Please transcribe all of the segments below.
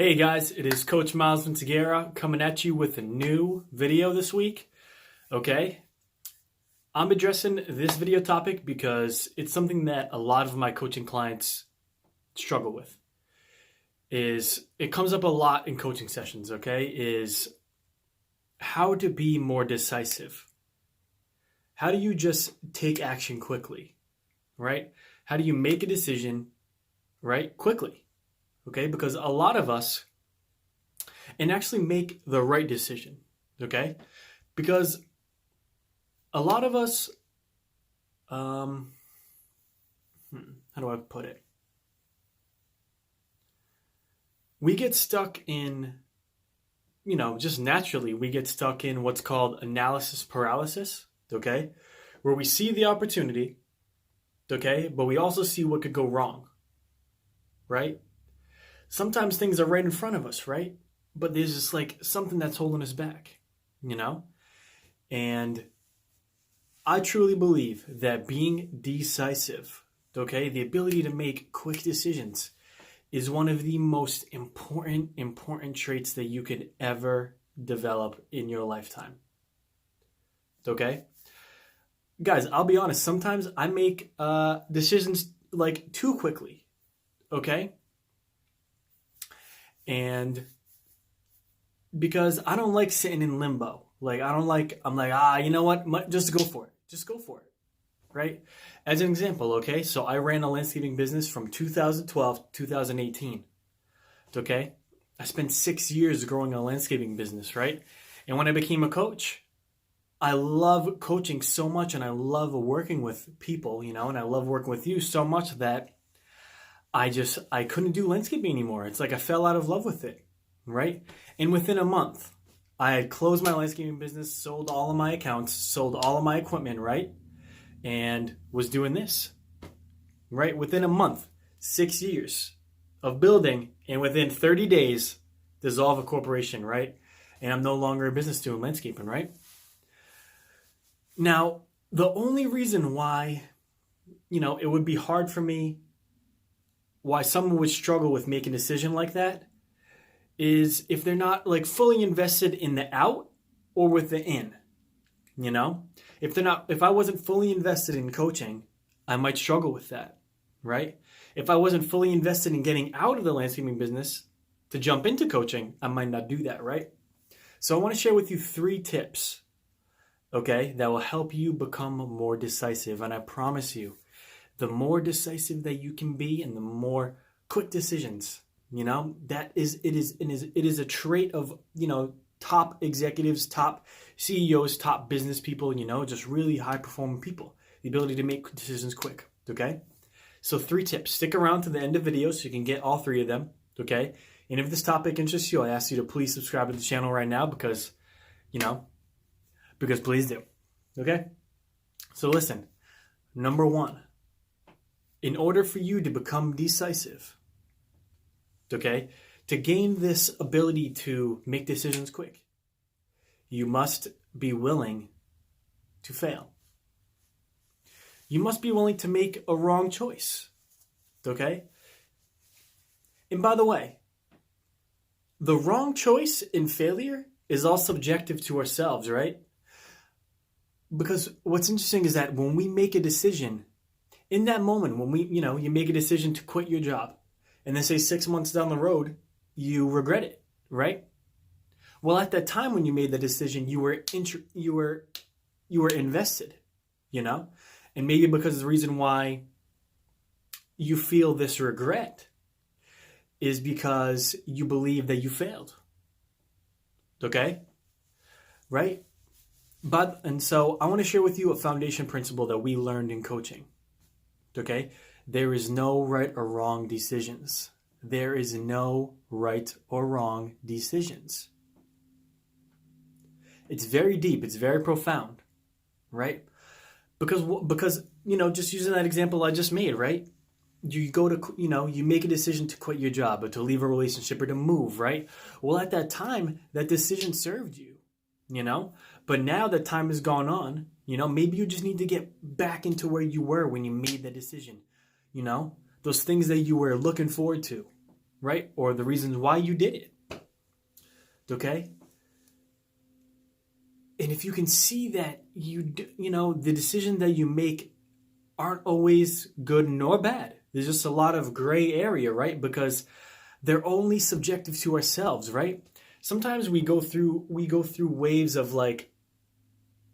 Hey guys, it is Coach Miles Vinciguerra coming at you with a new video this week. Okay, I'm addressing this video topic because it's something that a lot of my coaching clients struggle with. It comes up a lot in coaching sessions, okay, is how to be more decisive. How do you just take action quickly, right? How do you make a decision, right, quickly? Okay, because a lot of us, and actually make the right decision, okay? Because a lot of us, how do I put it? We get stuck in, just naturally, we get stuck in what's called analysis paralysis, okay? Where we see the opportunity, okay, but we also see what could go wrong, right? Sometimes things are right in front of us, right? But there's just like something that's holding us back, And I truly believe that being decisive, okay, the ability to make quick decisions is one of the most important traits that you could ever develop in your lifetime. Okay? Guys, I'll be honest, sometimes I make decisions like too quickly, okay? And because I don't like sitting in limbo. I'm like, you know what? Just go for it. Just go for it. Right? As an example, okay? So I ran a landscaping business from 2012 to 2018. Okay? I spent 6 years growing a landscaping business, right? And when I became a coach, I love coaching so much and I love working with people, and I love working with you so much that I couldn't do landscaping anymore. It's like I fell out of love with it, right? And within a month, I had closed my landscaping business, sold all of my accounts, sold all of my equipment, right? And was doing this, right? Within a month, 6 years of building, and within 30 days, dissolve a corporation, right? And I'm no longer a business doing landscaping, right? Now, the only reason why, it would be hard for me, why someone would struggle with making a decision like that is if they're not like fully invested in the out or with the in, if I wasn't fully invested in coaching, I might struggle with that, right? If I wasn't fully invested in getting out of the landscaping business to jump into coaching, I might not do that, right? So I want to share with you 3 tips, okay, that will help you become more decisive. And I promise you, the more decisive that you can be and the more quick decisions, it is a trait of, top executives, top CEOs, top business people, just really high performing people, the ability to make decisions quick. Okay. So 3 tips. Stick around to the end of the video so you can get all 3 of them. Okay. And if this topic interests you, I ask you to please subscribe to the channel right now because please do. Okay. So listen, number 1. In order for you to become decisive, okay, to gain this ability to make decisions quick, you must be willing to fail. You must be willing to make a wrong choice, okay? And by the way, the wrong choice and failure is all subjective to ourselves, right? Because what's interesting is that when we make a decision, in that moment, when you make a decision to quit your job, and then say 6 months down the road, you regret it, right? Well, at that time when you made the decision, you were invested, and maybe because the reason why you feel this regret is because you believe that you failed, okay? Right? And so I want to share with you a foundation principle that we learned in coaching. Okay? There is no right or wrong decisions. There is no right or wrong decisions. It's very deep. It's very profound, right? Because just using that example I just made, right? You go to, you make a decision to quit your job or to leave a relationship or to move, right? Well, at that time, that decision served you, But now that time has gone on, maybe you just need to get back into where you were when you made the decision. Those things that you were looking forward to, right? Or the reasons why you did it. Okay? And if you can see that the decisions that you make aren't always good nor bad. There's just a lot of gray area, right? Because they're only subjective to ourselves, right? Sometimes we go through waves of like,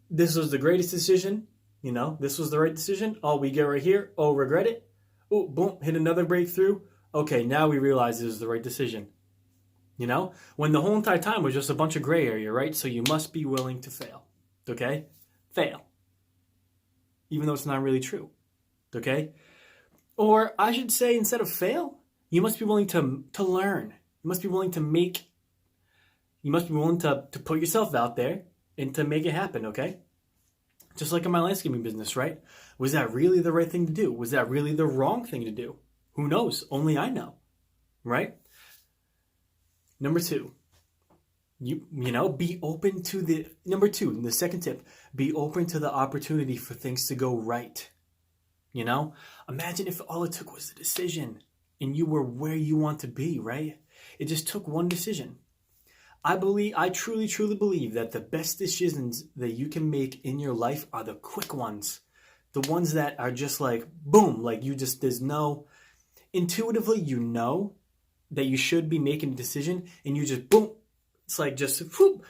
this was the greatest decision, this was the right decision. Oh, we get right here. Oh, regret it. Oh, boom, hit another breakthrough. Okay, now we realize this is the right decision. When the whole entire time was just a bunch of gray area, right? So you must be willing to fail, okay? Fail. Even though it's not really true, okay? Or I should say, instead of fail, you must be willing to learn. You must be willing to put yourself out there and to make it happen, okay? Just like in my landscaping business, right? Was that really the right thing to do? Was that really the wrong thing to do? Who knows? Only I know, right? Number two, be open to the second tip, be open to the opportunity for things to go right. Imagine if all it took was a decision and you were where you want to be, right? It just took one decision. I truly, truly believe that the best decisions that you can make in your life are the quick ones. The ones that are just like, boom, like intuitively, that you should be making a decision and you just, boom, it's like just, whoop,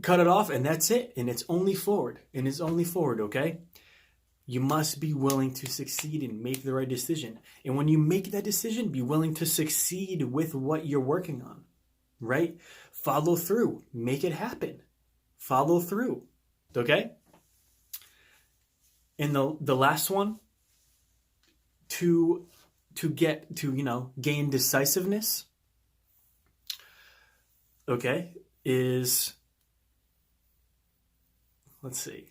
cut it off and that's it. And it's only forward. Okay? You must be willing to succeed and make the right decision. And when you make that decision, be willing to succeed with what you're working on, right? Follow through. Make it happen. Follow through. Okay? And the last one, to gain decisiveness, okay, is, let's see.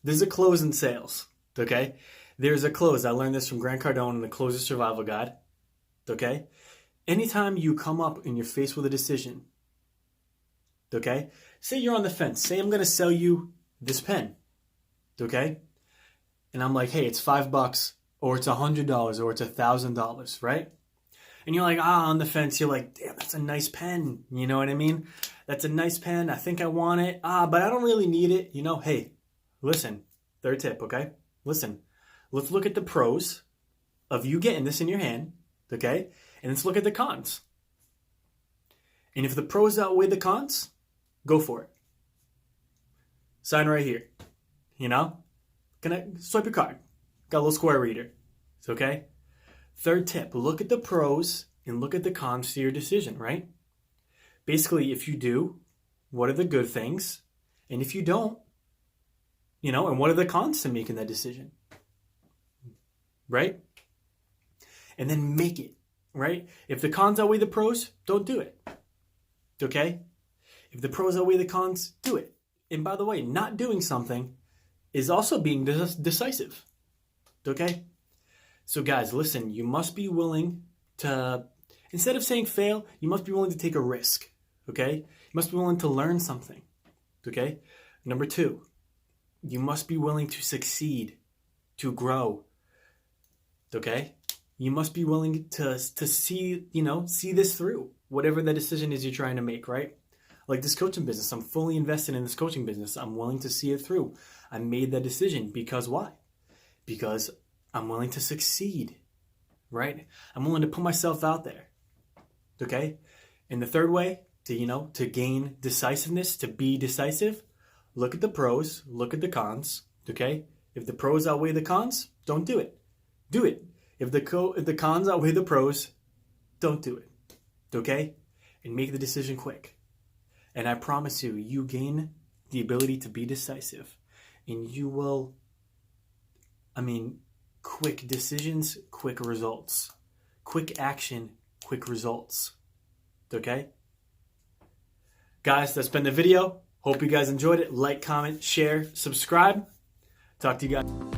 There's a close in sales, okay? There's a close. I learned this from Grant Cardone in the Closer Survival Guide, okay? Anytime you come up and you're faced with a decision, okay? Say you're on the fence. Say I'm going to sell you this pen, okay? And I'm like, hey, it's $5 or it's $100 or it's $1,000, right? And you're like, on the fence. You're like, damn, that's a nice pen. You know what I mean? That's a nice pen. I think I want it. But I don't really need it. Hey, listen, third tip, okay? Listen, let's look at the pros of you getting this in your hand, okay? And let's look at the cons. And if the pros outweigh the cons, go for it. Sign right here. Can I swipe your card? Got a little square reader. It's okay? Third tip, look at the pros and look at the cons to your decision, right? Basically, if you do, what are the good things? And if you don't, and what are the cons to making that decision? Right? And then make it, right? If the cons outweigh the pros, don't do it. Okay? If the pros outweigh the cons, do it. And by the way, not doing something is also being decisive. Okay? So guys, listen, you must be willing to, instead of saying fail, you must be willing to take a risk. Okay? You must be willing to learn something. Okay? Number two, you must be willing to succeed, to grow. Okay? You must be willing to see this through, whatever the decision is you're trying to make, right? Like this coaching business, I'm fully invested in this coaching business. I'm willing to see it through. I made that decision because why? Because I'm willing to succeed, right? I'm willing to put myself out there, okay? And the third way to gain decisiveness, to be decisive, look at the pros, look at the cons, okay? If the pros outweigh the cons, don't do it. Do it. If the cons outweigh the pros, don't do it, okay? And make the decision quick. And I promise you, you gain the ability to be decisive. And you will, quick decisions, quick results. Quick action, quick results. Okay? Guys, that's been the video. Hope you guys enjoyed it. Like, comment, share, subscribe. Talk to you guys.